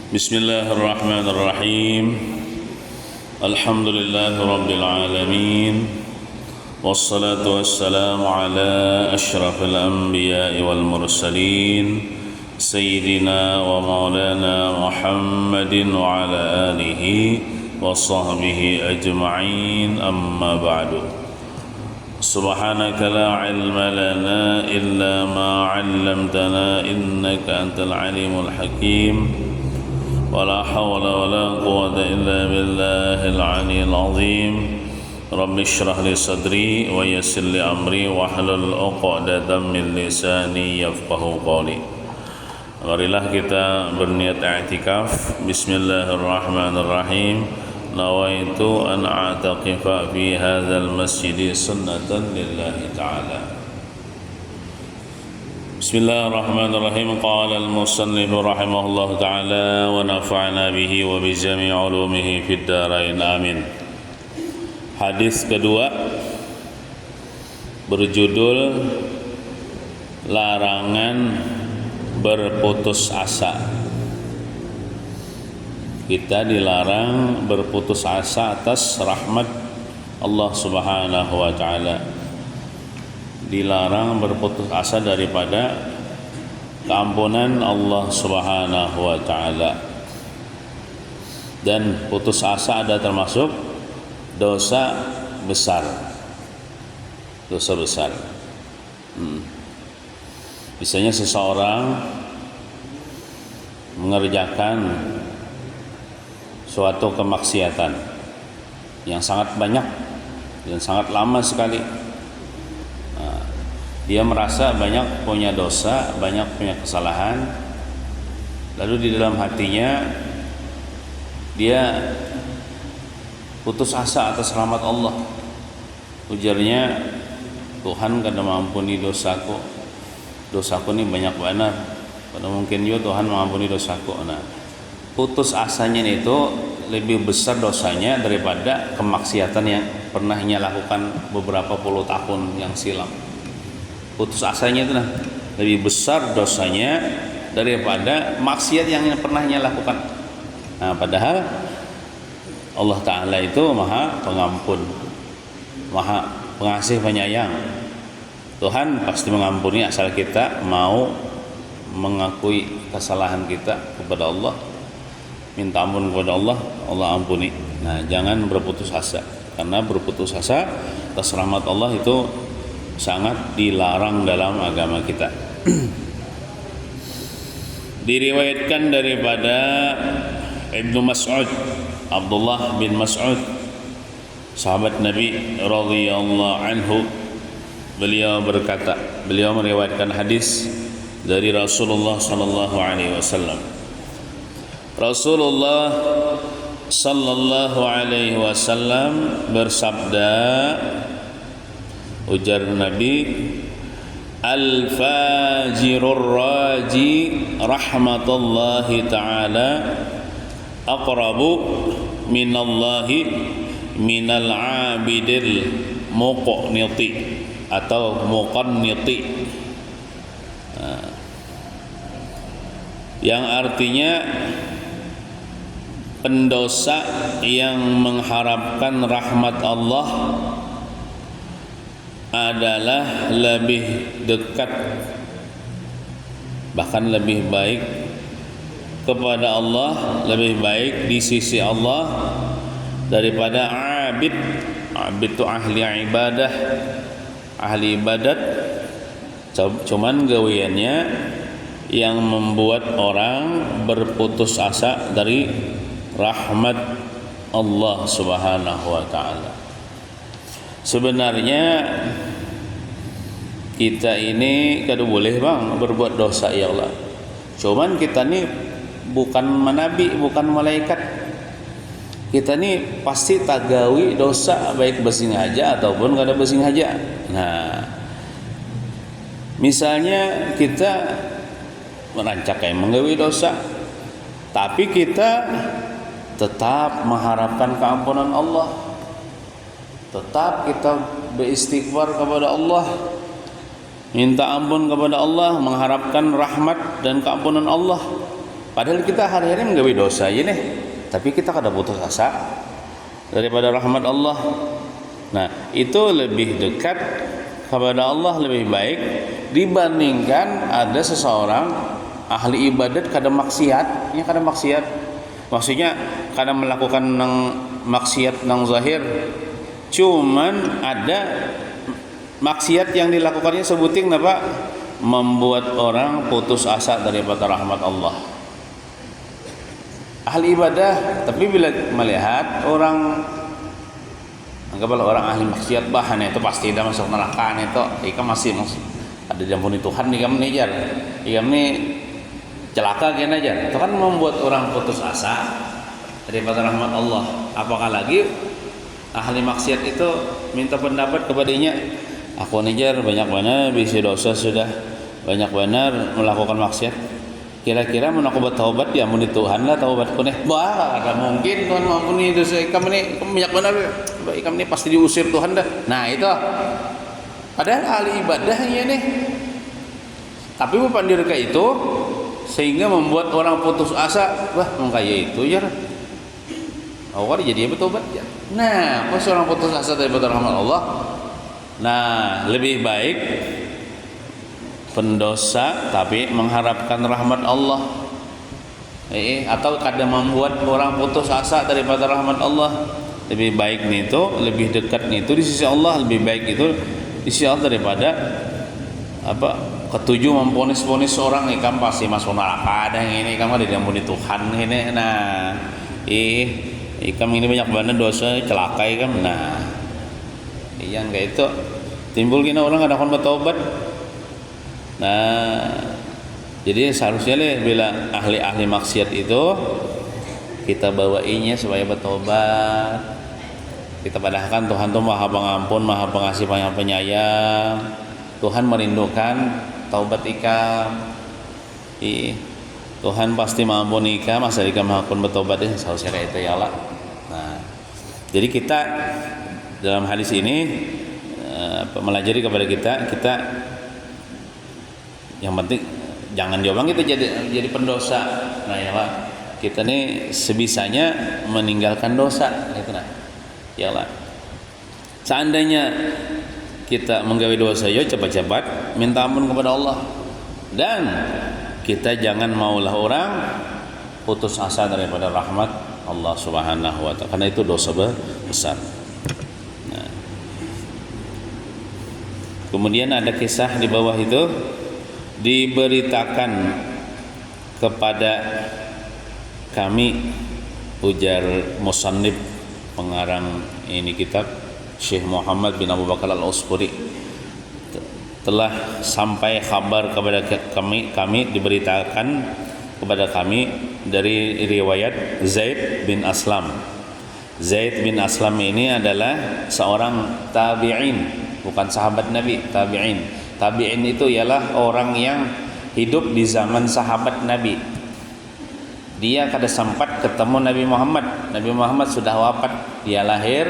Bismillahirrahmanirrahim. Alhamdulillahi alamin. Wassalatu wassalamu ala asyrafil anbiya'i wal mursalin Sayyidina wa maulana Muhammadin wa ala alihi wa sahbihi ajma'in, amma ba'du. Subhanaka la ilma lana illa ma 'allamtana innaka antal alimul hakim. ولا حول ولا قوة إلا بالله العلي العظيم. رب اشرح لي صدري ويسر لي أمري واحلل عقدة من لساني يفقهوا قولي. Marilah kita berniat i'tikaf. Bismillahirrahmanirrahim. Nawaitu an a'taqifa fi hadzal masjid sunnatan lillahi ta'ala. Bismillahirrahmanirrahim. Qala al-musannif rahimahullah ta'ala wa nafa'na bihi wa bi jami' ulumihi fid dharain amin. Hadis kedua berjudul larangan berputus asa. Kita dilarang berputus asa atas rahmat Allah Subhanahu wa ta'ala. Dilarang berputus asa daripada keampunan Allah Subhanahu wa ta'ala. Dan putus asa ada termasuk dosa besar. Dosa besar. Misalnya seseorang mengerjakan suatu kemaksiatan yang sangat banyak dan sangat lama sekali. Dia merasa banyak punya dosa, banyak punya kesalahan. Lalu di dalam hatinya dia putus asa atas rahmat Allah. Ujarnya, Tuhan kada mengampuni dosaku. Dosaku ini banyak benar. Pada mungkin juga Tuhan mengampuni dosaku. Nah, putus asanya itu lebih besar dosanya daripada kemaksiatan yang pernah ia lakukan beberapa puluh tahun yang silam. Putus asanya itu lebih besar dosanya daripada maksiat yang pernah ia lakukan. Nah, padahal Allah Ta'ala itu maha pengampun, maha pengasih penyayang. Tuhan pasti mengampuni asal kita mau mengakui kesalahan kita kepada Allah, minta ampun kepada Allah, Allah ampuni. Nah, jangan berputus asa, karena berputus asa atas rahmat Allah itu sangat dilarang dalam agama kita. Diriwayatkan daripada Ibnu Mas'ud, Abdullah bin Mas'ud, sahabat Nabi radhiyallahu anhu, beliau berkata, beliau meriwayatkan hadis dari Rasulullah sallallahu alaihi wasallam. Rasulullah sallallahu alaihi wasallam bersabda, ujar Nabi, al-fajirur raji rahmatullahi ta'ala aqrabu minallahi minal abidil muqniti atau muqanniti. Yang artinya pendosa yang mengharapkan rahmat Allah adalah lebih dekat, bahkan lebih baik kepada Allah, lebih baik di sisi Allah daripada abid. Abid itu ahli ibadah, ahli ibadat, cuman gaweannya yang membuat orang berputus asa dari rahmat Allah Subhanahu wa ta'ala. Sebenarnya kita ini kada boleh bang berbuat dosa, ya Allah. Cuman kita ni bukan nabi, bukan malaikat. Kita ni pasti tagawi dosa, baik bersengaja ataupun kada bersengaja. Nah, misalnya kita merancak menggawi dosa, tapi kita tetap mengharapkan keampunan Allah. Tetap kita beristighfar kepada Allah, minta ampun kepada Allah, mengharapkan rahmat dan keampunan Allah. Padahal kita hari-hari menggawe dosa ya nih, tapi kita kada putus asa daripada rahmat Allah. Nah, itu lebih dekat kepada Allah, lebih baik dibandingkan ada seseorang ahli ibadat kada maksiat, ya kada maksiat. Maksudnya kada melakukan maksiat nang zahir, cuman ada maksiat yang dilakukannya sebuting apa? Membuat orang putus asa daripada rahmat Allah. Ahli ibadah, tapi bila melihat orang, anggaplah orang ahli maksiat bahan itu pasti dah masuk neraka itu, ikam masih ada diampuni Tuhan ikam nih jar, ikam nih celaka kian aja. Itu kan membuat orang putus asa daripada rahmat Allah. Apakah lagi ahli maksiat itu minta pendapat kepadanya, aku nih jar banyak benar bisa dosa sudah, banyak benar melakukan maksiat. Kira-kira mau aku bertaubat ya ampuni Tuhan lah taubatku nih. Wah, ada mungkin Tuhan mengampuni dosa ikam ini, banyak benar ikam ini pasti diusir Tuhan dah. Nah itu padahal ahli ibadah ya nih, tapi bukan direka itu sehingga membuat orang putus asa. Wah mengkaya itu ya awal jadi bertobat ya. Nah pas orang putus asa daripada rahmat Allah, nah lebih baik pendosa tapi mengharapkan rahmat Allah, atau kadang membuat orang putus asa daripada rahmat Allah. Lebih baik nih itu, lebih dekat nih itu di sisi Allah, lebih baik itu di sisi Allah daripada apa ketujuh memponis-ponis orang ikam pasti masuk neraka, ada yang ini kamu ada diampuni Tuhan ini. Nah ikam ini banyak banget dosa celaka ikam. Nah yang kayak itu timbul kena orang ada kon bertobat. Nah, jadi seharusnya bila ahli-ahli maksiat itu kita bawainya supaya bertobat. Kita padahkan Tuhan itu Maha Pengampun, Maha Pengasih, Maha Penyayang. Tuhan merindukan taubat ikam. Tuhan pasti mengampuni ikam, asal ikam hakun bertobat seharusnya kayak itu ya Allah. Nah, jadi kita dalam hadis ini melajari kepada kita yang penting jangan diomong kita jadi pendosa. Nah ya Pak, kita nih sebisanya meninggalkan dosa gitu nah. Ya Allah. Seandainya kita menggawe dosa yo cepat-cepat minta ampun kepada Allah. Dan kita jangan maulah orang putus asa daripada rahmat Allah Subhanahu wa taala. Karena itu dosa besar. Nah. Kemudian ada kisah di bawah itu, diberitakan kepada kami, ujar musannif pengarang ini kitab Syekh Muhammad bin Abu Bakar Al-Usfuri, telah sampai kabar kepada kami diberitakan kepada kami dari riwayat Zaid bin Aslam. Zaid bin Aslam ini adalah seorang tabi'in, bukan sahabat Nabi, tabi'in. Tabi'in itu ialah orang yang hidup di zaman sahabat Nabi. Dia kada sempat ketemu Nabi Muhammad. Nabi Muhammad sudah wafat, dia lahir,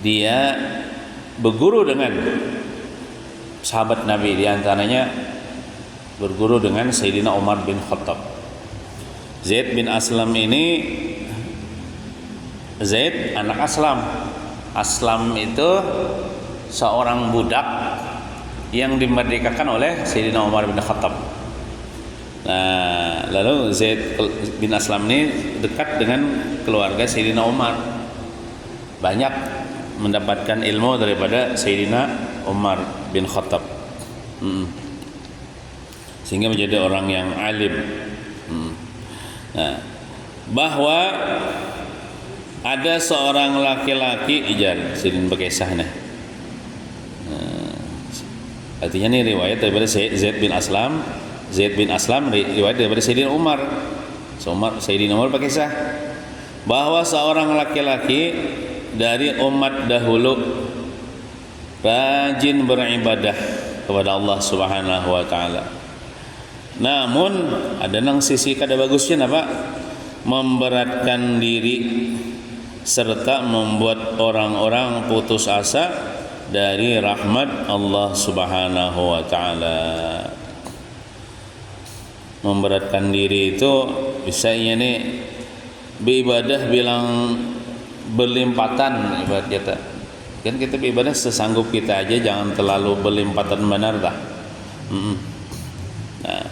dia berguru dengan sahabat Nabi, di antaranya berguru dengan Sayyidina Umar bin Khattab. Zaid bin Aslam ini, Zaid anak Aslam. Aslam itu seorang budak yang dimerdekakan oleh Sayyidina Umar bin Khattab. Nah, lalu Zaid bin Aslam ini dekat dengan keluarga Sayyidina Umar. Banyak mendapatkan ilmu daripada Sayyidina Umar bin Khattab. Sehingga menjadi orang yang alim. Nah, bahwa ada seorang laki-laki ijar sidin bekisah nih. Artinya ini riwayat daripada Zaid bin Aslam. Zaid bin Aslam riwayat daripada Sayyidina Umar. Sayyidina Umar berkisah bahwa seorang laki-laki dari umat dahulu rajin beribadah kepada Allah Subhanahu wa taala. Namun ada nang sisi kada bagusnya apa? Memberatkan diri serta membuat orang-orang putus asa dari rahmat Allah Subhanahu wa taala. memberatkan diri itu bisa ini beribadah bilang berlimpatan ibarat kita. Kan kita beribadah sesanggup kita aja, jangan terlalu berlimpatan benar dah. Nah,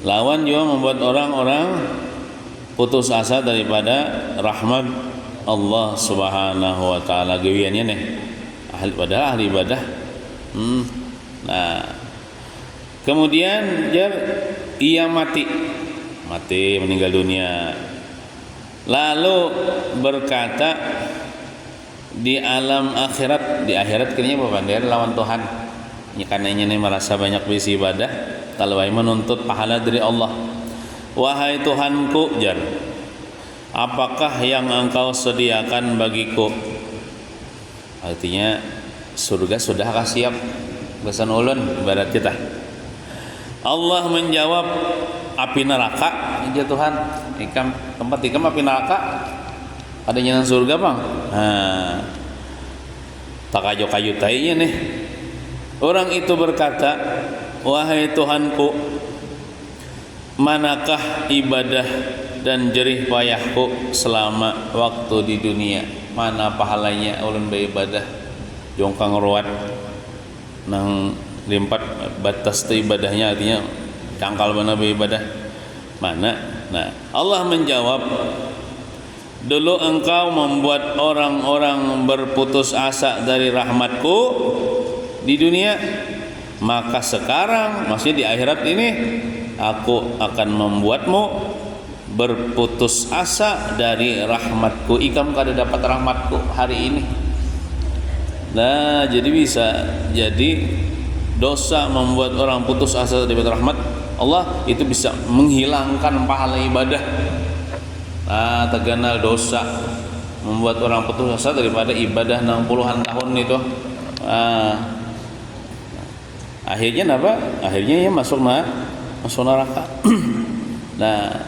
lawan juga membuat orang-orang putus asa daripada rahmat Allah Subhanahu wa taala. Gawiannya nih ahli ibadah. Nah, kemudian ia mati meninggal dunia, lalu berkata di alam akhirat, di akhirat kayaknya apa dia lawan Tuhan ya, karena ini merasa banyak bisi ibadah, kalau menuntut pahala dari Allah. Wahai Tuhanku, apakah yang engkau sediakan bagiku? Artinya surga sudahkah siap besan ulun ibarat kita. Allah menjawab, api neraka ya Tuhan, tempat ikam api neraka, adanya nang surga bang. Tak kayu tainya nih. Orang itu berkata, wahai Tuhanku, manakah ibadah dan jerih payahku selama waktu di dunia? Mana pahalanya ulun beribadah jongkang ruat nang limpat batas tu ibadahnya, artinya cangkal mana beribadah mana. Nah, Allah menjawab, dulu engkau membuat orang-orang berputus asa dari rahmatku di dunia, maka sekarang, maksudnya di akhirat ini, aku akan membuatmu berputus asa dari rahmatku. Ikam kada dapat rahmatku hari ini. Nah, jadi bisa jadi dosa membuat orang putus asa dari rahmat Allah itu bisa menghilangkan pahala ibadah. Nah, terkenal dosa membuat orang putus asa daripada ibadah 60-an tahun itu. Akhirnya apa? Akhirnya ya masuk neraka. Nah,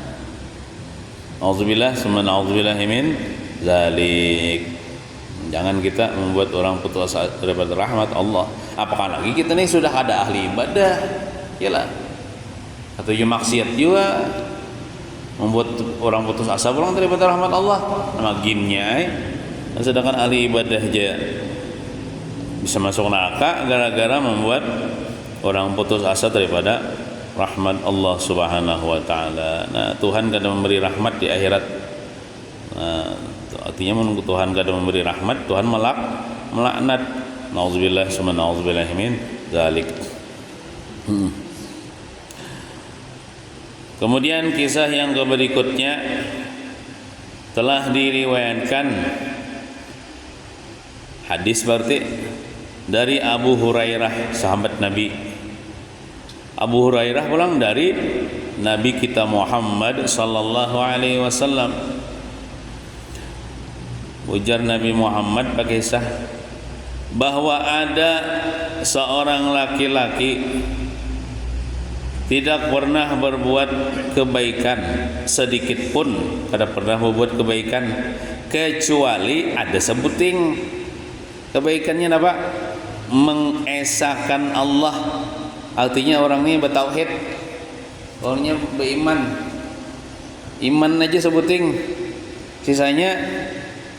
auzubillah summa auzubillahi min zalik. Jangan kita membuat orang putus asa daripada rahmat Allah. Apakah lagi kita nih sudah ada ahli ibadah, yalah, atau maksiat juga membuat orang putus asa pulang daripada rahmat Allah. Nama ginnya, sedangkan ahli ibadah aja bisa masuk neraka gara-gara membuat orang putus asa daripada rahmat Allah Subhanahu wa taala. Nah, Tuhan kadang memberi rahmat di akhirat. Nah, artinya menunggu Tuhan kadang memberi rahmat, Tuhan melaknat. Nauzubillah summa nauzubillahi min dzalik. Kemudian kisah yang berikutnya telah diriwayatkan hadis berarti dari Abu Hurairah, sahabat Nabi. Abu Hurairah pulang dari Nabi kita Muhammad sallallahu alaihi wasallam. Ujar Nabi Muhammad pakai kisah bahwa ada seorang laki-laki tidak pernah berbuat kebaikan sedikit pun, tidak pernah berbuat kebaikan kecuali ada sebuting kebaikannya apa? Mengesahkan Allah. Artinya orang ini bertauhid, orangnya beriman, iman aja sebuting, sisanya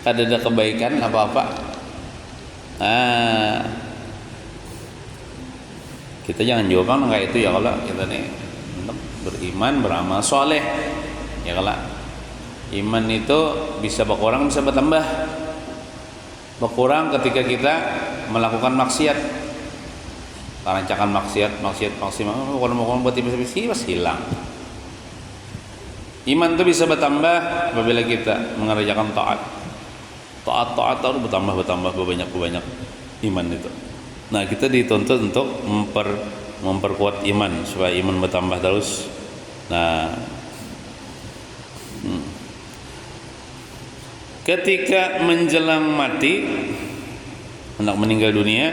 kada ada kebaikan apa-apa. Kita jangan jawaban kayak itu ya, kalau kita nih beriman, beramal soleh ya, kalau iman itu bisa berkurang bisa bertambah. Berkurang ketika kita melakukan maksiat, rancangan maksiat maksimal, kalau buat tipis-tipis hilang. Iman itu bisa bertambah apabila kita mengerjakan taat harus bertambah banyak iman itu. Nah, kita dituntut untuk memperkuat iman supaya iman bertambah terus. Nah, ketika menjelang mati, hendak meninggal dunia,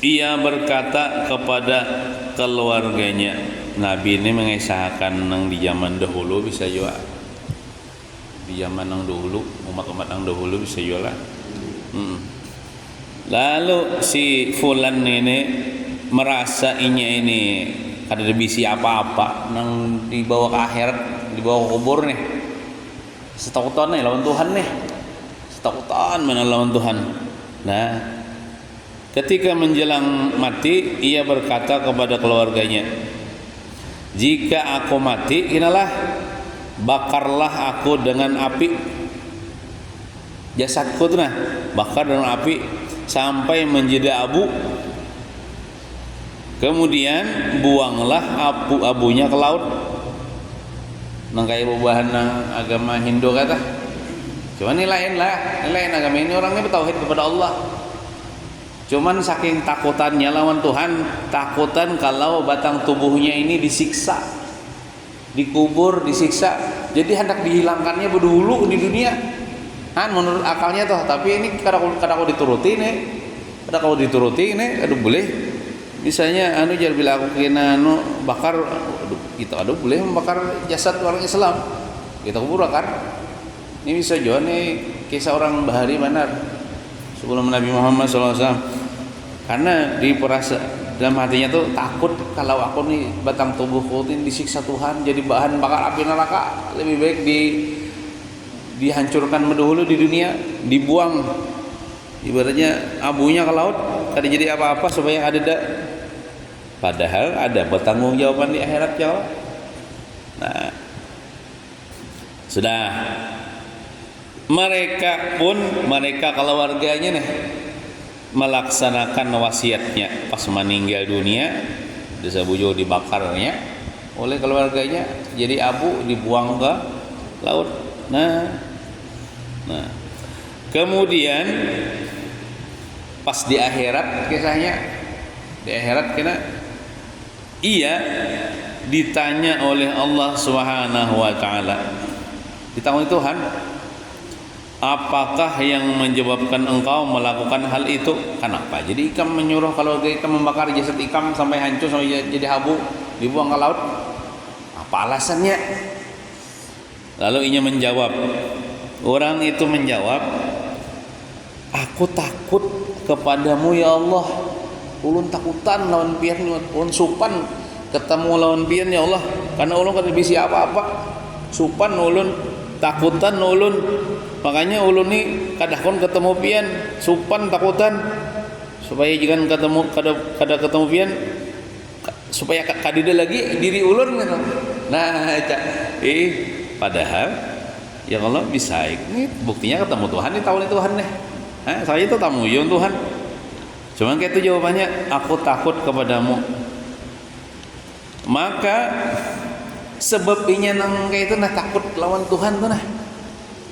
ia berkata kepada keluarganya. Nabi ini mengisahkan nang di zaman dahulu bisa juga. Di zaman yang dahulu, umat-umat yang dahulu bisa jualan. Lalu si fulan ini merasa ini kada ada bisi apa-apa nang dibawa ke akhirat, dibawa ke kubur nih. Setakutan nih lawan Tuhan nih. Setakutan mana lawan Tuhan. Nah, ketika menjelang mati ia berkata kepada keluarganya, jika aku mati, inalah bakarlah aku dengan api. Jasadku tuh nah bakar dengan api sampai menjadi abu. Kemudian buanglah abunya ke laut. Nang kayak bubahan nang agama Hindu kata. Cuman ini lain agama ini orangnya bertauhid kepada Allah. Cuman saking takutannya lawan Tuhan, takutan kalau batang tubuhnya ini disiksa, dikubur, disiksa. Jadi hendak dihilangkannya berdulu di dunia. Kan menurut akalnya toh, tapi ini kada dituruti nih. Kada dituruti nih, aduh boleh. Misalnya jangan bila aku kena bakar itu boleh membakar jasad orang Islam. Kita kubur kan. Ini bisa juga nih kisah orang Bahari Bandar sebelum Nabi Muhammad SAW. Karena dalam hatinya tuh takut kalau aku nih batang tubuhku ini disiksa Tuhan jadi bahan bakar api neraka, lebih baik dihancurkan dahulu di dunia, dibuang ibaratnya abunya ke laut, kada jadi apa-apa supaya ada padahal ada bertanggung jawaban di akhirat ya Allah. Nah, sudah mereka keluarganya nih melaksanakan wasiatnya pas meninggal dunia, desa bujo dibakarnya oleh keluarganya jadi abu dibuang ke laut. Nah, kemudian pas di akhirat kisahnya, di akhirat kena ia ditanya oleh Allah Subhanahu wa taala. Ditanya Tuhan, apakah yang menyebabkan engkau melakukan hal itu? Kenapa? Jadi ikam menyuruh kalau ikam membakar jasad ikam sampai hancur sampai jadi abu dibuang ke laut. Apa alasannya? Lalu ia menjawab, orang itu menjawab, aku takut kepadamu ya Allah. Ulun takutan lawan pian, ulun supan ketemu lawan pian ya Allah. Karena ulun kada bisa apa-apa. Supan ulun, takutan ulun. Makanya ulun ni kadang ketemu pian, supan takutan supaya jangan ketemu kada ketemu pian supaya kadida lagi diri ulun gitu. Nah, padahal ya Allah bisa ini buktinya ketemu Tuhan ni tahu ni Tuhan nih. Saya itu tamu yun Tuhan. Cuman kayak itu jawabannya, aku takut kepadamu. Maka sebabnya nang kayak itu nah takut lawan Tuhan tuh nah.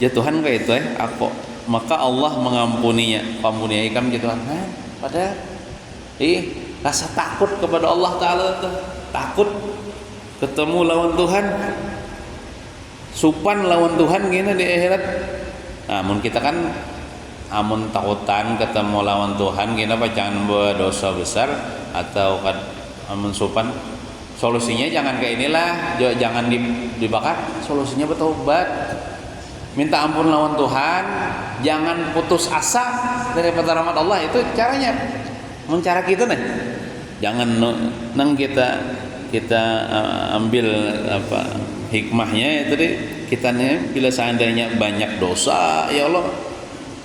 Ya Tuhan kayak itu aku. Maka Allah mengampuninya. Ampuni ikam gitu Tuhan. Padahal rasa takut kepada Allah Taala tuh, takut ketemu lawan Tuhan. Supan lawan Tuhan gini di akhirat. Namun kita kan amun takutan ketemu lawan Tuhan gini apa jangan berdosa besar atau amun supan solusinya jangan kayak inilah, jangan dibakar, solusinya bertobat, minta ampun lawan Tuhan, jangan putus asa daripada rahmat Allah. Itu caranya, cara kita nih, jangan nang kita ambil apa hikmahnya itu deh, kita nih bila seandainya banyak dosa ya Allah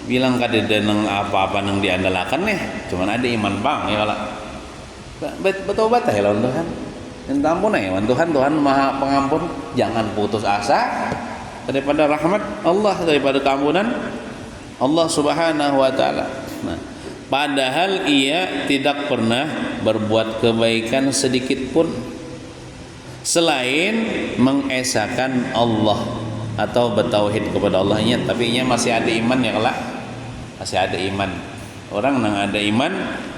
bilang kadeda nang apa-apa nang diandalkan nih, cuman ada iman bang ya Allah, bertobat ya lawan Tuhan. Minta ampun ya Tuhan Maha Pengampun. Jangan putus asa daripada rahmat Allah, daripada keampunan Allah Subhanahu wa taala. Nah, padahal ia tidak pernah berbuat kebaikan sedikit pun selain mengesahkan Allah atau bertauhid kepada Allahnya, tapi ia masih ada iman ya kelak. Masih ada iman. Orang yang ada iman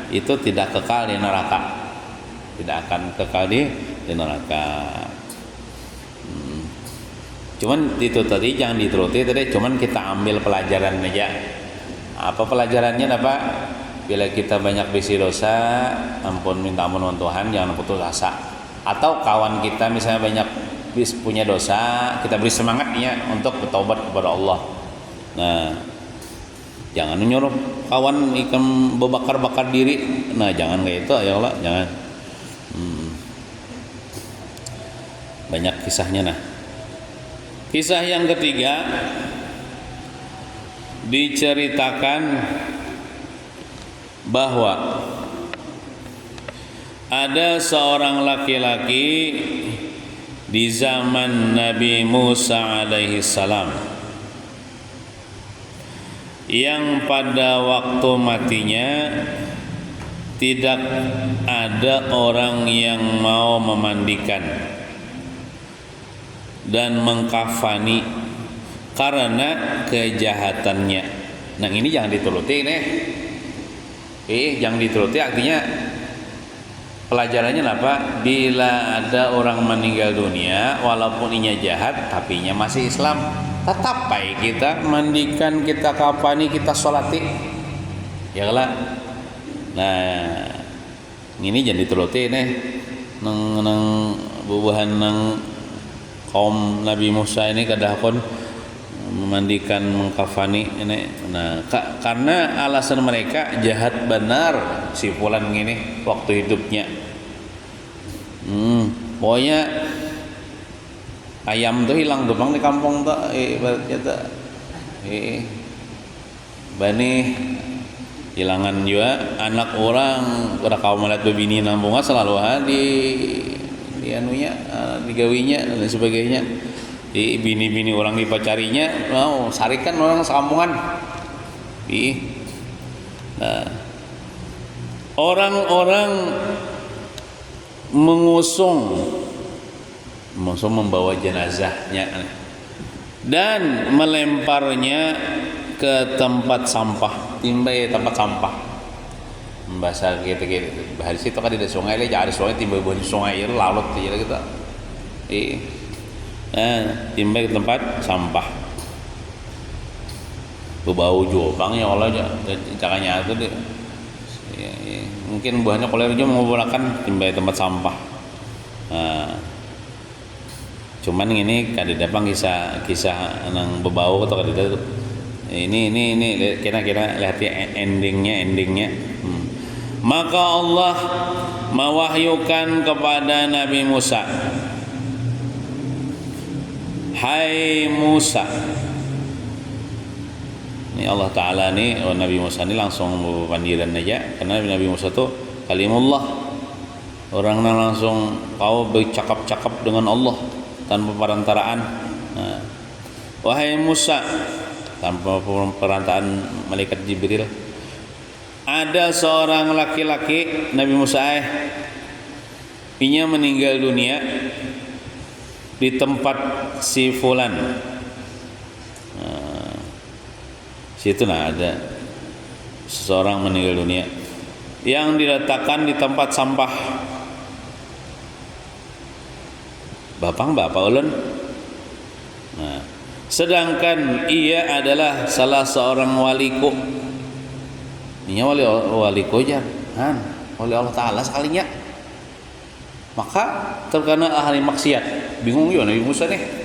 itu tidak kekal di neraka. Tidak akan kekal di neraka. Cuman itu tadi jangan dituruti tadi, cuman kita ambil pelajaran aja. Apa pelajarannya apa? Bila kita banyak bisi dosa, minta ampun Tuhan, jangan putus asa. Atau kawan kita misalnya banyak punya dosa, kita beri semangatnya untuk bertobat kepada Allah. Nah, jangan nyuruh kawan ikan berbakar-bakar diri. Nah, jangan kayak itu ya Allah, jangan. kisahnya. Nah, kisah yang ketiga diceritakan bahwa ada seorang laki-laki di zaman Nabi Musa alaihi salam yang pada waktu matinya tidak ada orang yang mau memandikan dan mengkafani karena kejahatannya. Nah, ini jangan dituruti nih. Jangan dituruti artinya pelajarannya apa? Bila ada orang meninggal dunia walaupun inya jahat tapi inya masih Islam, tetap baik kita mandikan, kita kafani, kita sholati. Ya lah. Nah, ini jangan dituruti nih. Nang bubuhan nang kaum Nabi Musa ini kadahkon memandikan, mengkafani ini. Nah, karena alasan mereka jahat benar si fulan ini waktu hidupnya. Pokoknya ayam tuh hilang tuh bang di kampung tuh, ibaratnya tuh, bani hilangan juga anak orang pada kaum melihat bebini nambunga selalu di anunya, digawinya dan sebagainya. Di bini-bini orang dipacarinya, sarikan orang sekampungan. Nah, orang-orang mengusung membawa jenazahnya dan melemparnya ke tempat sampah, tempat sampah. Bahasa kita bahasa situ kan di sungai le, jadi sungai timbul di sungai itu laut aja gitu. Timbul ke tempat sampah. Bau jobang ya Allah aja, caranya itu deh. Mungkin buahnya kalau dia menggunakan timbul tempat sampah. Cuman ini kadang datang kisah nang berbau atau kadang ini kira-kira lihat endingnya. Maka Allah mewahyukan kepada Nabi Musa, hai Musa. Ini Allah Ta'ala nih, Nabi Musa ini langsung panggilan aja, karena Nabi Musa itu kalimullah, orang yang langsung kau bercakap-cakap dengan Allah tanpa perantaraan. Nah, wahai Musa, tanpa perantaraan malaikat Jibril, ada seorang laki-laki Nabi Musa inya meninggal dunia di tempat si fulan. Situ ada seseorang meninggal dunia yang diletakkan di tempat sampah. Bapak ulun. Nah, sedangkan ia adalah salah seorang waliku. Ini waliku aja, oleh Allah Ta'ala sekalinya. Maka terkena ahli maksiat. Bingung juga Nabi Musa nih.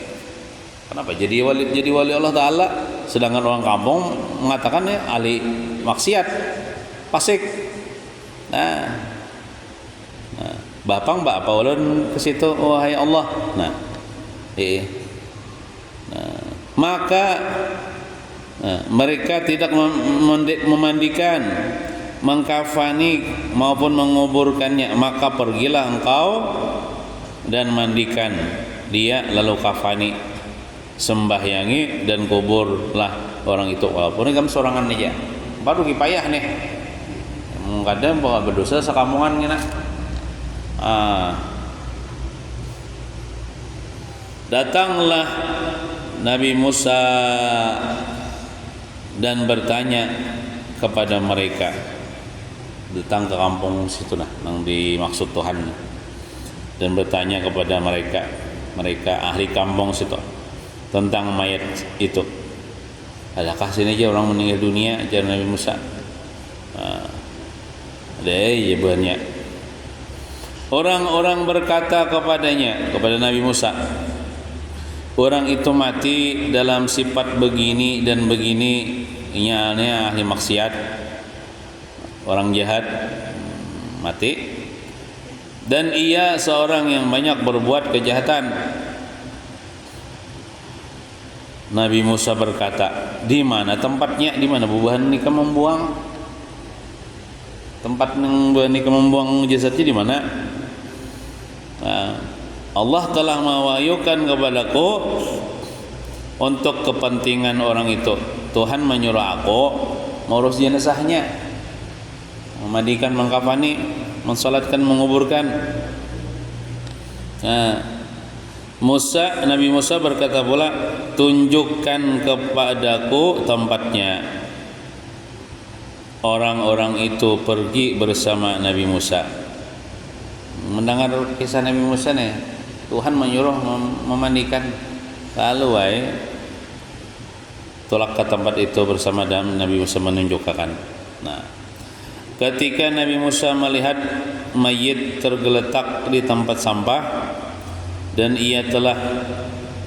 Kenapa jadi wali Allah Ta'ala, sedangkan orang kampung mengatakan ya ahli maksiat, fasik. Nah, Bapak ulun ke situ, wahai Allah. Maka mereka tidak memandikan, mengkafani maupun menguburkannya. Maka pergilah engkau dan mandikan dia, lalu kafani, sembahyangi dan kuburlah orang itu. Walaupun ini kamu sorangan aja, baru kipayah nih. Kadang bahwa berdosa sekampungan ngena. Datanglah Nabi Musa dan bertanya kepada mereka. Datang ke kampung situ yang dimaksud Tuhan, dan bertanya kepada mereka ahli kampung situ tentang mayat itu. Adakah sini aja orang meninggal dunia, ajar Nabi Musa? Ada ya banyak. Orang-orang berkata kepadanya, kepada Nabi Musa, orang itu mati dalam sifat begini dan begini. Ini ahli maksiat, orang jahat, mati. Dan ia seorang yang banyak berbuat kejahatan. Nabi Musa berkata, di mana tempatnya, di mana bubahan nikah membuang, tempat bubahan nikah membuang jasadnya di mana? Nah, Allah telah mewahyukan kepadaku untuk kepentingan orang itu. Tuhan menyuruh aku mengurus jenazahnya, memandikan, mengkafani, mensolatkan, menguburkan. Nah, Nabi Musa berkata pula, tunjukkan kepadaku tempatnya. Orang-orang itu pergi bersama Nabi Musa. Mendengar kisah Nabi Musa nih, Tuhan menyuruh memandikan, lalu tolak ke tempat itu bersama Nabi Musa menunjukkan. Nah, ketika Nabi Musa melihat mayit tergeletak di tempat sampah dan ia telah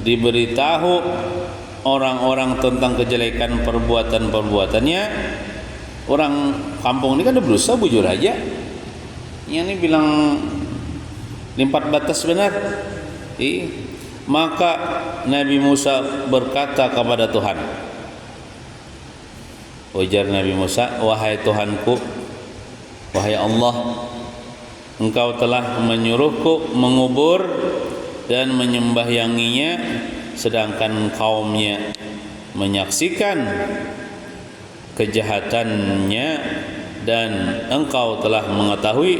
diberitahu orang-orang tentang kejelekan perbuatan-perbuatannya, orang kampung ini kan udah berusaha bujur aja. Ini bilang limpat batas benar. Maka Nabi Musa berkata kepada Tuhan, ujar Nabi Musa, wahai Tuhanku, wahai Allah, Engkau telah menyuruhku mengubur dan menyembahyanginya, sedangkan kaumnya menyaksikan kejahatannya, dan Engkau telah mengetahui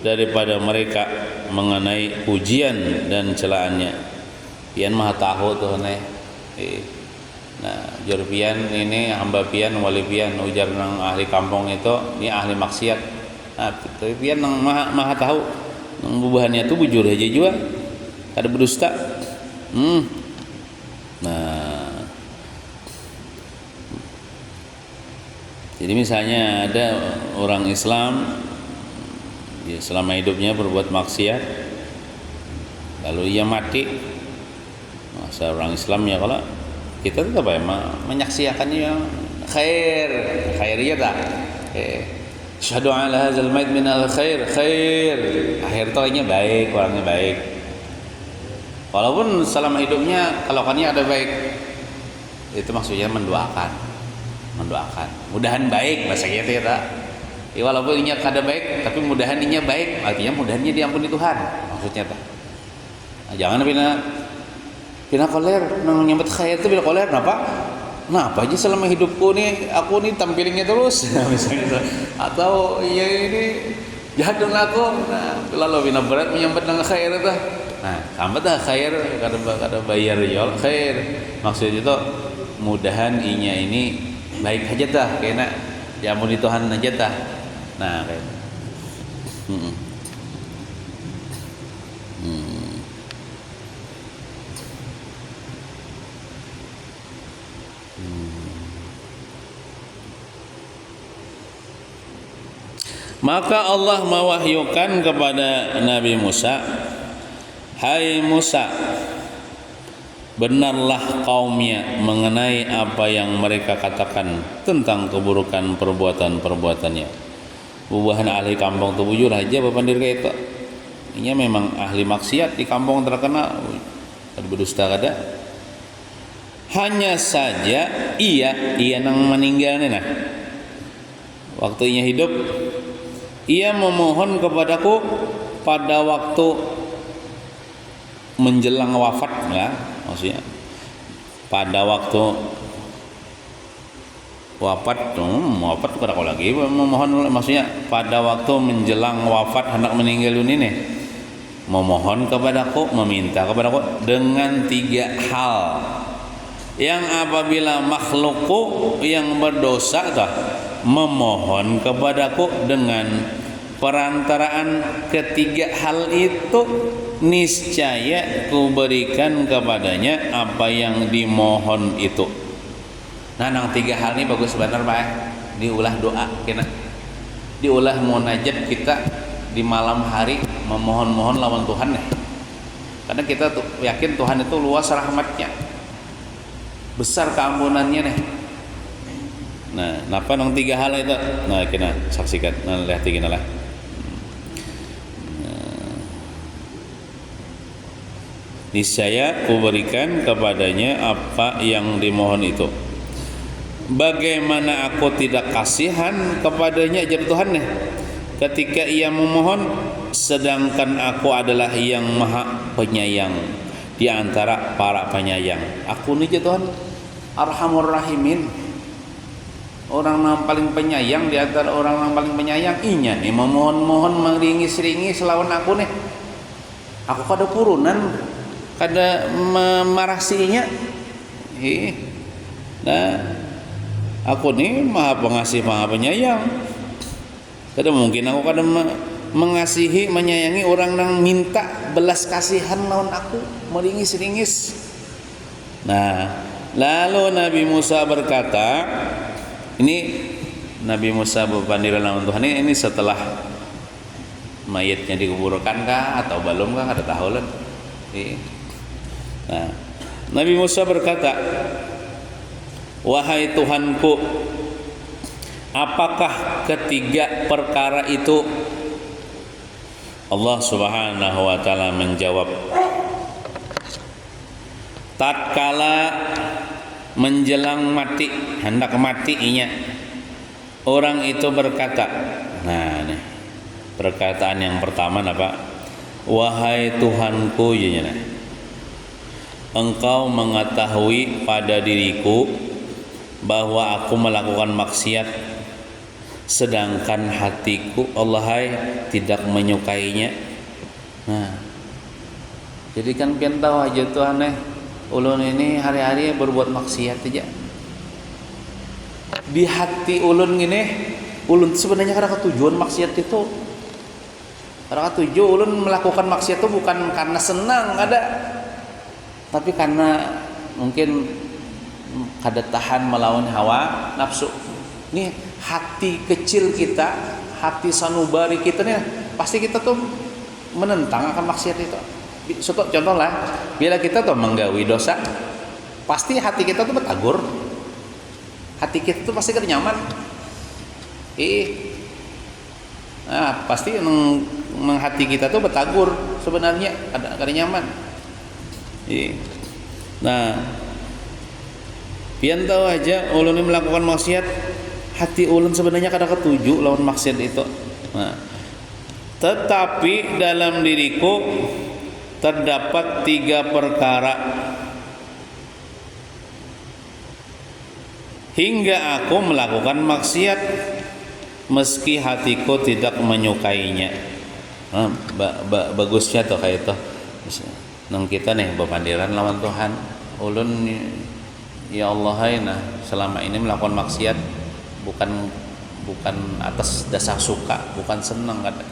daripada mereka mengenai ujian dan celaannya. Pian maha tahu tuh nih. Nah, jur pian ini hamba pian, wali pian, ujar nang ahli kampung itu, ini ahli maksiat. Nah, tapi pian nang maha tahu, nang bubahannya tuh bujur aja juga, ada berdusta. Nah, jadi misalnya ada orang Islam, dia selama hidupnya berbuat maksiat, lalu ia mati, masa orang Islam ya, kalau kita tetap menyaksikannya khairnya tak, syahadu ala hadzal mayit min al khair, akhir tohnya baik, orangnya baik, walaupun selama hidupnya kelakuannya ada baik, itu maksudnya mendoakan, mudahan baik bahasa kita ya tak. Walaupun inya kada baik, tapi mudahan inya baik, artinya mudahannya diampuni Tuhan, maksudnya tak. Nah, jangan pina koler, nang nyambut khair itu bila koler, kenapa aja selama hidupku nih, aku nih tampilingnya terus, misalnya itu. Atau iya ini jahat dengan aku, nah bila lo bina berat menyambut dengan khair itu, nah sambat dah khair, kada bayar yol khair, maksudnya itu mudahan inya ini baik aja dah, kena diampuni Tuhan aja dah. Nah, kayak Maka Allah mewahyukan kepada Nabi Musa, hai Musa, benarlah kaumnya mengenai apa yang mereka katakan tentang keburukan perbuatan-perbuatannya. Bubahan ahli kampung tu bujur aja bapandir kayak itu. Ini memang ahli maksiat di kampung terkenal, ada berdusta kada. Hanya saja ia nang meninggal nih, nah waktunya hidup, ia memohon kepadaku pada waktu menjelang wafat, ya, maksudnya pada waktu wafat pada kau lagi memohon, maksudnya pada waktu menjelang wafat hendak meninggal ini nih, memohon kepadaku, meminta kepadaku dengan 3 hal yang apabila makhlukku yang berdosa memohon kepadaku dengan perantaraan ketiga hal itu, niscaya kuberikan kepadanya apa yang dimohon itu. Nah, nang 3 hal ini bagus benar Pak. Diulah doa kena. Diulah munajat kita di malam hari memohon-mohon lawan Tuhan nih. Karena kita tuh yakin Tuhan itu luas rahmatnya, besar keampunannya nih. Nah, napa nang 3 hal itu? Nah, kena saksikan. Nah, lihat tinggi lah. niscaya kuberikan kepadanya apa yang dimohon itu. Bagaimana aku tidak kasihan kepadanya, ajar Tuhannya, ketika ia memohon, sedangkan aku adalah yang maha penyayang di antara para penyayang. Aku ni je Tuhan Arhamur Rahimin, orang yang paling penyayang di antara orang yang paling penyayang. Inya nih memohon-mohon meringis-ringis lawan aku nih. Aku kada purunan, kada memarasinya. Nah, aku nih maha pengasih maha penyayang. Kada mungkin aku kada mengasihi menyayangi orang yang minta belas kasihan lawan aku, meringis-ringis. Nah, lalu Nabi Musa berkata, ini Nabi Musa berpandiran lawan Tuhan ini setelah mayatnya dikuburkan kah atau belum kah, kada tahu lah. Nah, Nabi Musa berkata, wahai Tuhanku, apakah ketiga perkara itu? Allah Subhanahu wa taala menjawab, tatkala menjelang mati, hendak matinya, orang itu berkata, nah nih perkataan yang pertama apa? Wahai Tuhanku, Engkau mengetahui pada diriku bahwa aku melakukan maksiat, sedangkan hatiku Allahai tidak menyukainya. Nah, jadi kan pian tahu aja Tuhan ulun ini hari-hari berbuat maksiat aja. Di hati ulun gini, ulun sebenarnya kada ketujuan maksiat itu. Kada ketuju ulun melakukan maksiat itu bukan karena senang, ada, tapi karena mungkin kada tahan melawan hawa nafsu. Nih hati kecil kita, hati sanubari kita nih, pasti kita tuh menentang akan maksiat itu. Contoh lah, bila kita tuh menggawi dosa, pasti hati kita tuh bertagur, hati kita tuh pasti kada nyaman. Nah, pasti hati kita tuh bertagur sebenarnya, kada nyaman. Nah, pian tahu aja ulun melakukan maksiat, hati ulun sebenarnya kada ketuju lawan maksiat itu. Nah, tetapi dalam diriku terdapat 3 perkara hingga aku melakukan maksiat meski hatiku tidak menyukainya. Bagusnya tuh kayak itu. Nang kita nih bepandiran lawan Tuhan, ulun ya Allah selama ini melakukan maksiat bukan atas dasar suka, bukan senang kada.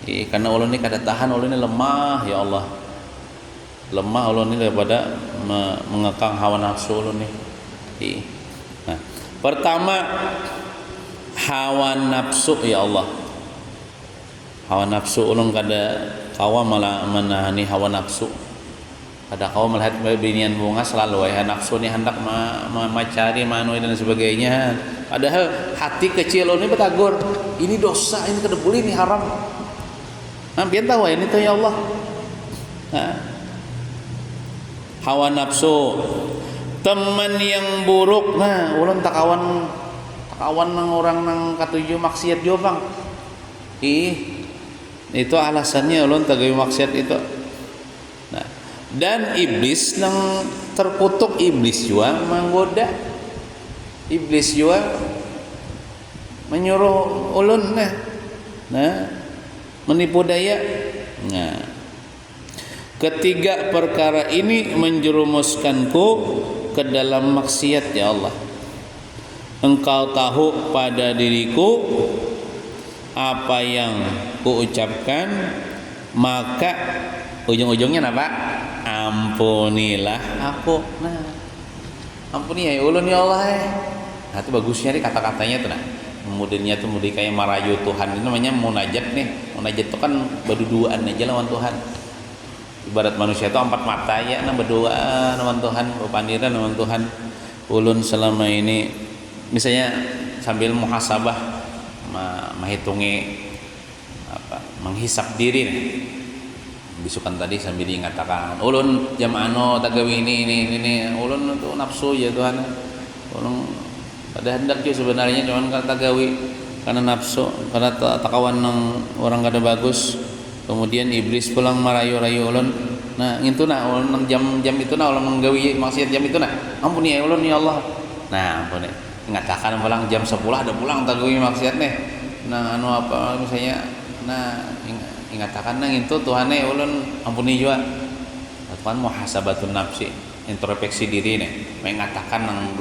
Karena ulun ini kada tahan, ulun ini lemah ya Allah. Lemah ulun ini daripada mengekang hawa nafsu ulun ini. Nah, pertama hawa nafsu ya Allah. Hawa nafsu ulun kada kawa malah menahani hawa nafsu. Kada kawa melihat binian bunga selalu nafsu ni hendak mencari manu dan sebagainya. Padahal hati kecil ulun ini bertagur, ini dosa, ini kada boleh, ini haram. Pian tahu ini tuh ya Allah. Hawa nafsu, teman yang buruk. Nah, ulun tak kawan nang orang nang katuju maksiat jo bang. Itu alasannya ulun tagawi maksiat itu. Nah, dan iblis nang terkutuk, iblis juga menggoda. Iblis juga menyuruh ulun menipu daya. Nah, ketiga perkara ini menjerumuskanku ke dalam maksiat ya Allah. Engkau tahu pada diriku apa yang kuucapkan, maka ujung-ujungnya apa? Ampunilah aku. Nah, ampuni ya ulun ya Allah. Nah, itu bagusnya nih kata-katanya tuh. Nah, kemudiannya tuh mudi kayak merayu Tuhan, itu namanya munajat nih. Munajat itu kan berduaan aja lawan Tuhan. Ibarat manusia itu 4 mata ya, berdua lawan Tuhan, berpandiran lawan Tuhan. Ulun selama ini misalnya sambil muhasabah menghitungi menghisap diri nih. bisukan tadi sambil mengatakan ulun jam ano tagawi ini ulun itu nafsu ya Tuhan, ulun pada hendak juga sebenarnya cuman kata tagawi karena nafsu, karena takawan ng orang kada bagus. Kemudian iblis pulang merayu-rayu ulun. Nah, itu nah ulun jam itu nah ulun menggawi maksiat jam itu nah. Ampuni ya ulun ya Allah. Nah, ampuni. Ngatakan pulang jam 10 ada pulang tagawi maksiat nih. Nah, anu apa misalnya nah ingatakan nang itu Tuhane ulun ampuni juga. Tuhan muhasabatun nafsi, introspeksi diri nih, mengatakan nang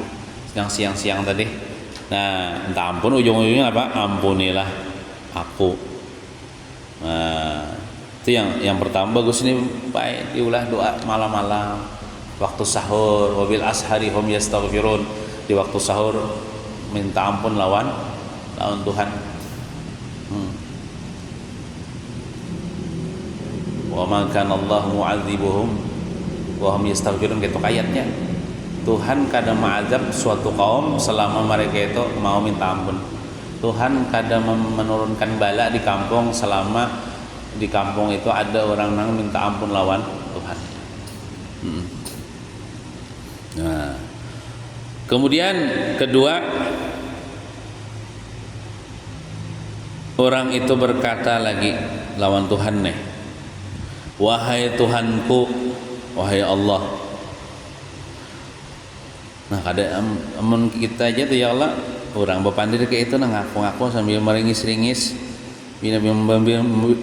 sedang siang-siang tadi. Nah, minta ampun ujung-ujungnya apa? Ampunilah aku. Nah, itu yang pertama bagus nih, baik diulah doa malam-malam waktu sahur, wabil ashari hum yastaghfirun, di waktu sahur minta ampun lawan Tuhan. Wa ma kana Allah mu'adzibuhum wa hum yastaghfirun, gitu ayatnya. Tuhan kadang mengazab suatu kaum selama mereka itu mau minta ampun. Tuhan kadang menurunkan bala di kampung selama di kampung itu ada orang nang minta ampun lawan Tuhan. Nah, kemudian kedua, orang itu berkata lagi lawan Tuhan nih, wahai Tuhanku, wahai Allah. Nah, kada amun kita aja tuh ya Allah, orang bepandir kayak itu nah ngaku-ngaku sambil meringis-ringis,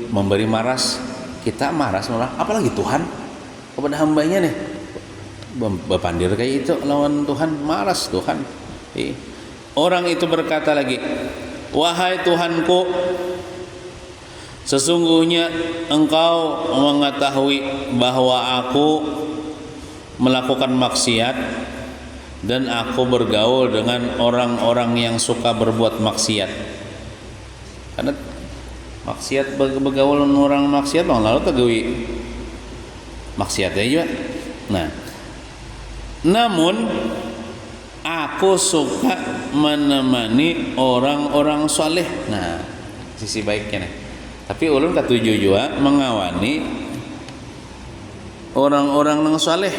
memberi maras. Kita maras malah, apalagi Tuhan kepada hambanya nih. Bepandir kayak itu lawan Tuhan, maras Tuhan. Orang itu berkata lagi, wahai Tuhanku, sesungguhnya Engkau mengetahui bahwa aku melakukan maksiat dan aku bergaul dengan orang-orang yang suka berbuat maksiat. Karena maksiat bergaul dengan orang maksiat bang lalu tagawi maksiat aja. Nah, namun aku suka menemani orang-orang soleh. Nah, sisi baiknya nih. Tapi ulun katuju juga mengawani orang-orang yang soleh,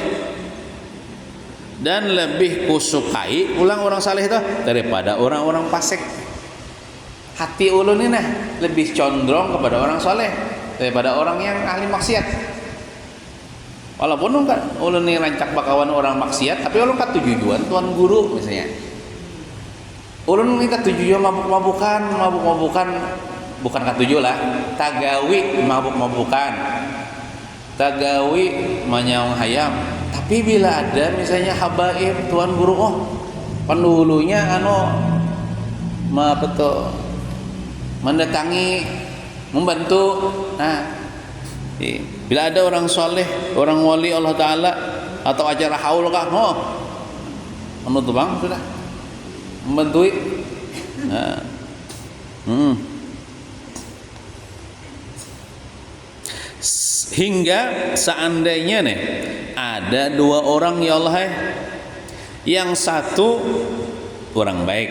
dan lebih kusukai ulang orang saleh itu daripada orang-orang fasik. Hati ulun ini nah lebih condong kepada orang saleh daripada orang yang ahli maksiat. Walaupun ulun ini rancak bakawan orang maksiat, tapi ulun katujuan tuan guru misalnya. Ulun ini katujuan mabuk-mabukan, bukan katuju lah, tagawi mabuk-mabukan, tagawi manyawang hayam. Tapi bila ada misalnya habaib tuan guru, oh pendahulunya mendatangi, membantu. Nah, bila ada orang soleh, orang wali Allah Ta'ala atau acara haul kah, oh menurut bang sudah membantu. Nah, hingga seandainya nih ada dua orang ya Allah, yang satu orang baik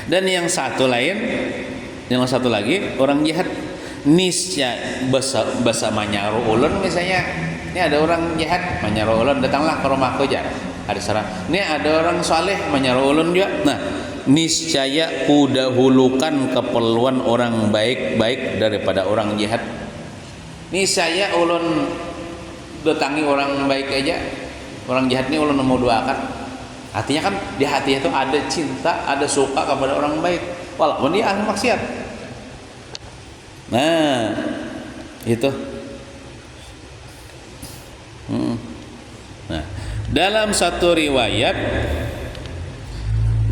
dan yang satu lagi orang jahat, niscaya basa manyaru ulun misalnya, ini ada orang jahat manyaru ulun, datanglah ke rumahku aja, ada sarang ini ada orang saleh manyaru ulun juga. Nah, niscaya ku dahulukan keperluan orang baik-baik daripada orang jahat. Niscaya ulun datangi orang baik aja, orang jahat ini ulun mau doakan. Artinya kan di hati itu ada cinta, ada suka kepada orang baik walaupun dia ahli maksiat. Nah, itu. Nah, dalam satu riwayat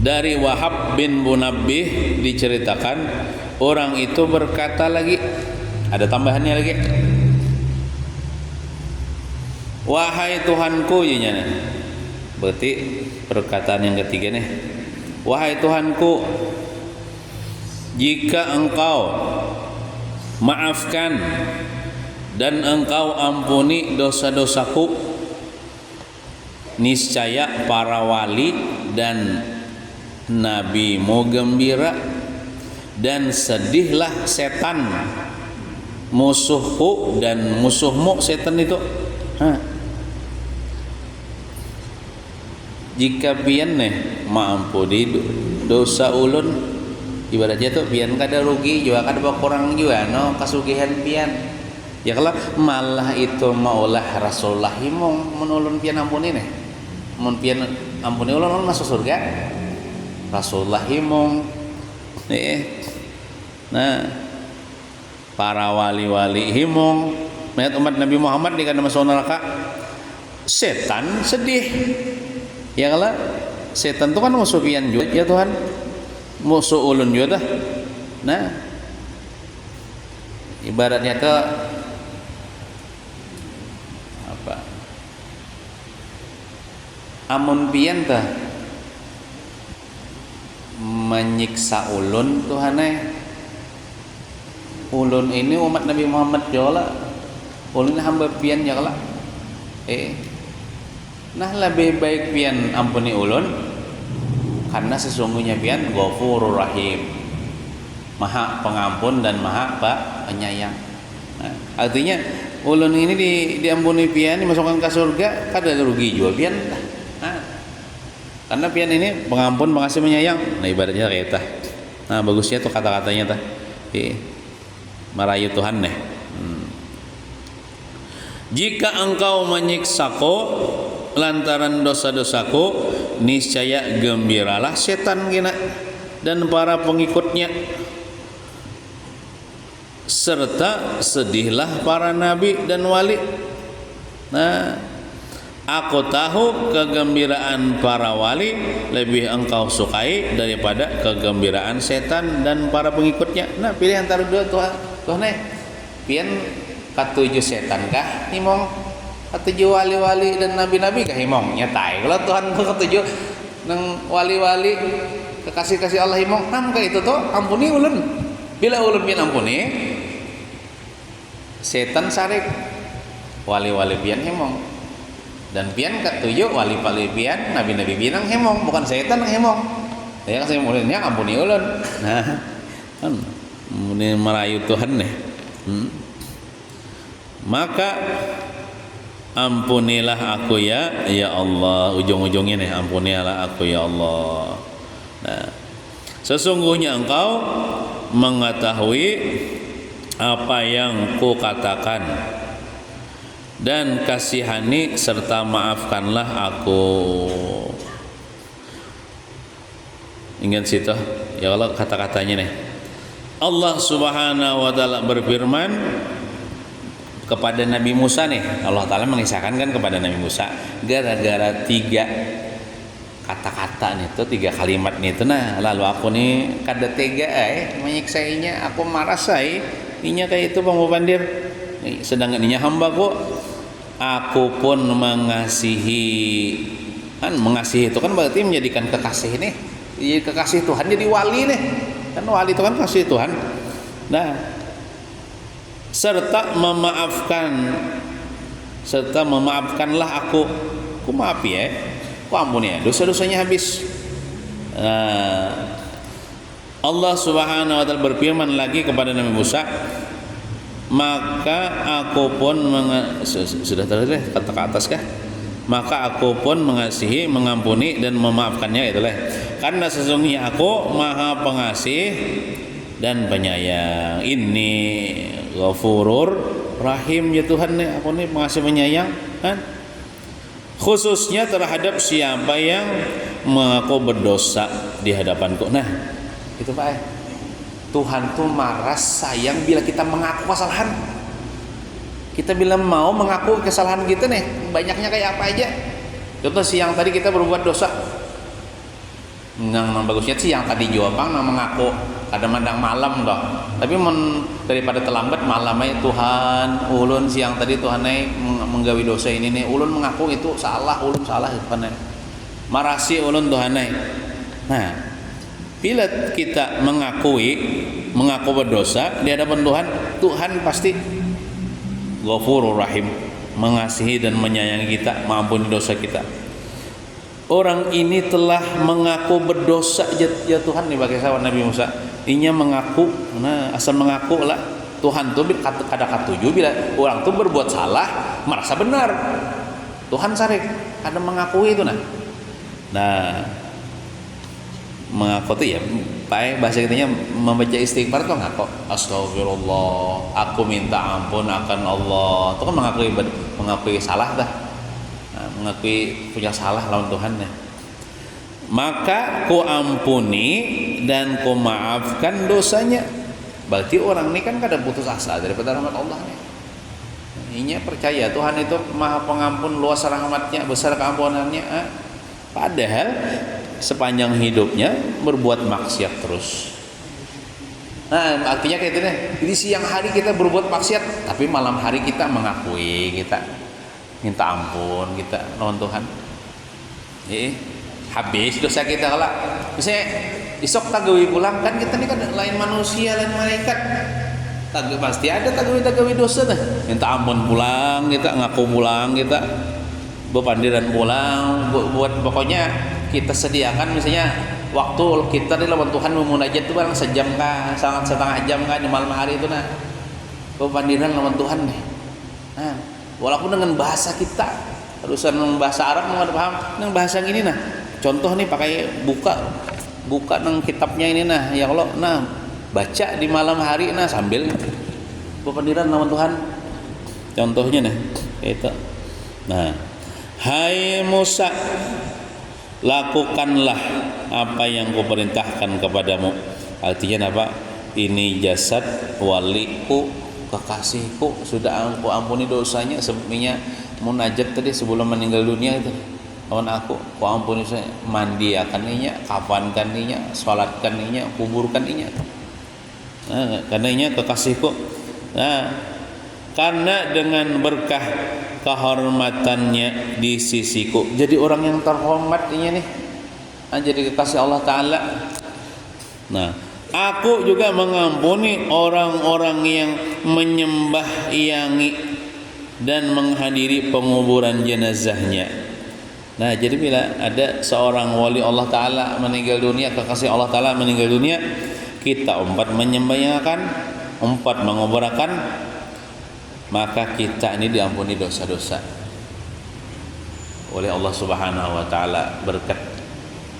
dari Wahab bin Munabbih diceritakan, orang itu berkata lagi, ada tambahannya lagi, wahai Tuhanku, ya, berarti perkataan yang ketiga nih, wahai Tuhanku, jika Engkau maafkan dan Engkau ampuni dosa-dosaku, niscaya para wali dan nabimu gembira, dan sedihlah setan musuhku dan musuhmu setan itu. Jika pian maampuni dosa ulun, ibaratnya tuh pian kada rugi juga, kada berkurang juga no kasugihan pian. Ya kalau malah itu maulah Rasulullah himong menulun pian ampuni mun pian ampuni ulun masuk surga. Rasulullah himong nah para wali-wali himong melihat umat Nabi Muhammad di kana masuk neraka. Setan sedih. Ya kalau setan itu kan musuh pian juga ya Tuhan, musuh ulun juga dah. Nah ibaratnya tuh apa, amun pian tuh menyiksa ulun Tuhan ulun ini umat Nabi Muhammad juga, ulun hamba pian ya kalau nah lebih baik pian ampuni ulun, karena sesungguhnya pian Ghafurur Rahim, Maha Pengampun dan Maha Penyayang. Nah, artinya ulun ini diampuni pian, dimasukkan ke surga, kada rugi juga pian. Nah, karena pian ini pengampun, pengasih, penyayang. Nah ibaratnya kayak tah. Nah bagusnya tuh kata-katanya tah. Merayu Tuhan Jika engkau menyiksaku lantaran dosa-dosaku, niscaya gembiralah setan gina dan para pengikutnya, serta sedihlah para nabi dan wali. Nah, aku tahu kegembiraan para wali lebih engkau sukai daripada kegembiraan setan dan para pengikutnya. Nah, pilih antara dua tuh pian katuju setan kah himong, katuju wali-wali dan nabi-nabi kah himong nyatai. Kalau Tuhan katuju nang wali-wali kekasih-kasih Allah himong, nam kah itu tuh ampuni ulun. Bila ulun pian ampuni, setan sarik, wali-wali pian himong. Dan pian katuju wali-wali pian, nabi-nabi pian himong, bukan setan himong. Ya kasih ulunnya ampuni ulun. Nah, kan ini merayu Tuhan Maka ampunilah aku ya Allah, ujung-ujungnya ampunilah aku ya Allah. Nah, sesungguhnya engkau mengetahui apa yang ku katakan, dan kasihani serta maafkanlah aku. Ingat situ ya Allah kata-katanya Allah Subhanahu wa taala berfirman kepada Nabi Musa Allah Ta'ala mengisahkan kan kepada Nabi Musa gara-gara 3 kata-kata tiga kalimat lalu aku kada tega menyiksainya, aku marah inya kayak itu Bang Mubandir, sedangkan inya hambaku, aku pun mengasihi. Kan mengasihi itu kan berarti menjadikan kekasih jadi kekasih Tuhan, jadi wali kan wali itu kan kasih Tuhan. Nah, serta memaafkanlah aku maafi ku ampuni dosa-dosanya habis. Allah Subhanahu wa taala berfirman lagi kepada Nabi Musa, maka aku pun sudah tadi kata ke atas kah? Maka aku pun mengasihi, mengampuni dan memaafkannya itulah. Karena sesungguhnya aku Maha Pengasih dan Penyayang. Ini Ghafurur Rahim ya Tuhan aku pengasih penyayang kan? Khususnya terhadap siapa yang mengaku berdosa di hadapanku. Nah, itu Pak Tuhan tuh marah sayang bila kita mengaku kesalahan. Kita bila mau mengaku kesalahan kita banyaknya kayak apa aja. Contoh siang tadi kita berbuat dosa. Yang bagusnya sih yang tadi jawaban mengaku kadang-kadang malam tapi daripada terlambat malamnya Tuhan ulun siang tadi Tuhan menggawi dosa ini ulun mengaku itu salah, ulun salah Tuhan marasi ulun Tuhan Nah, bila kita mengaku berdosa di hadapan Tuhan pasti Ghafurur Rahim, mengasihi dan menyayangi kita, mengampuni dosa kita. Orang ini telah mengaku berdosa ya Tuhan bagi sahabat Nabi Musa. Inya mengaku, asal mengaku lah Tuhan tuh kada katuju bila orang tuh berbuat salah merasa benar. Tuhan sarek kada mengakui itu nah mengaku tuh ya bahasa kitanya membaca istighfar tuh ngaku astagfirullah, aku minta ampun akan Allah, itu kan mengakui salah dah, mengakui punya salah lawan Tuhan ya. Maka ku ampuni dan ku maafkan dosanya. Berarti orang ini kan kada putus asa daripada rahmat Allah nih. Ini percaya Tuhan itu maha pengampun, luas rahmatnya, besar keampunannya. Padahal sepanjang hidupnya berbuat maksiat terus. Nah, artinya kayak itu nih. Jadi siang hari kita berbuat maksiat, tapi malam hari kita mengakui, kita minta ampun, kita lawan Tuhan. Habis dosa kita kalau misalnya isok tagawi pulang kan kita ini kan lain manusia, lain malaikat. Pasti ada tagawi dosa dah. Minta ampun pulang, kita ngaku pulang, kita bepandiran pulang, buat pokoknya kita sediakan misalnya waktu kita di lawan Tuhan memunajat itu barang sejam kah, setengah jam kah di malam hari itu bepandiran lawan Tuhan nih. Nah, walaupun dengan bahasa kita, harusan bahasa Arab mau paham, dengan bahasa gini contoh nih pakai buka nang kitabnya ini ya Allah baca di malam hari sambil bepandiran lawan Tuhan. Contohnya itu. Hai Musa, lakukanlah apa yang kuperintahkan kepadamu. Artinya apa? Ini jasad waliku, kekasihku, sudah aku ampuni dosanya. Sebenarnya munajat tadi sebelum meninggal dunia itu, kawan aku ampuni saya, mandi akan inya, kafankan inya, salatkan inya, kuburkan inya. Karena inya kekasihku. Karena dengan berkah kehormatannya di sisiku, jadi orang yang terhormat inya nih, jadi kekasih Allah Ta'ala. Aku juga mengampuni orang-orang yang menyembahyangi dan menghadiri penguburan jenazahnya. Jadi bila ada seorang wali Allah Ta'ala meninggal dunia, kekasih Allah Ta'ala meninggal dunia, kita menyembahyangikan, menguburkan, maka kita ini diampuni dosa-dosa oleh Allah Subhanahu wa Ta'ala berkat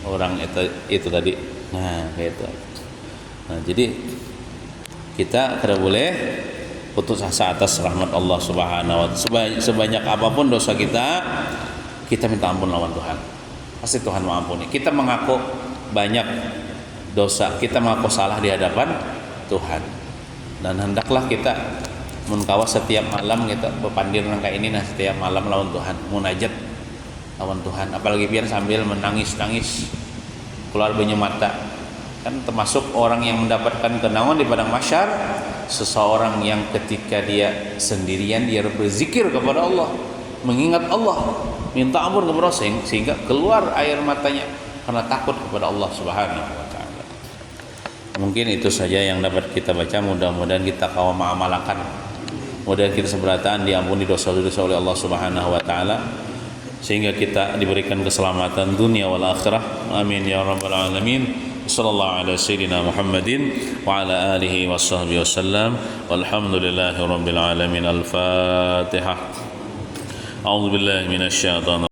orang itu tadi. Kayak itu. Jadi kita tidak boleh putus asa atas rahmat Allah Subhanahu wa Ta'ala. Sebanyak apapun dosa kita minta ampun lawan Tuhan. Pasti Tuhan mengampuni. Kita mengaku banyak dosa, kita mengaku salah di hadapan Tuhan. Dan hendaklah kita munkawas setiap malam kita bepandir kayak ini setiap malam lawan Tuhan, munajat lawan Tuhan. Apalagi biar sambil menangis-nangis keluar banyak mata. Kan termasuk orang yang mendapatkan kenaungan di padang mahsyar, seseorang yang ketika dia sendirian dia berzikir kepada Allah, mengingat Allah, minta ampun kepada Allah sehingga keluar air matanya karena takut kepada Allah Subhanahu wa Ta'ala. Mungkin itu saja yang dapat kita baca. Mudah-mudahan kita kaum mengamalkan, mudah kita seberatan diampuni dosa-dosa oleh Allah Subhanahu wa Ta'ala, sehingga kita diberikan keselamatan dunia wal akhirah. Amin ya rabbal alamin. Sallallahu ala sayyidina Muhammadin wa ala alihi washabbihi wasallam. Walhamdulillahi rabbil alamin. Al-Fatihah. A'udzu billahi minasyaitonir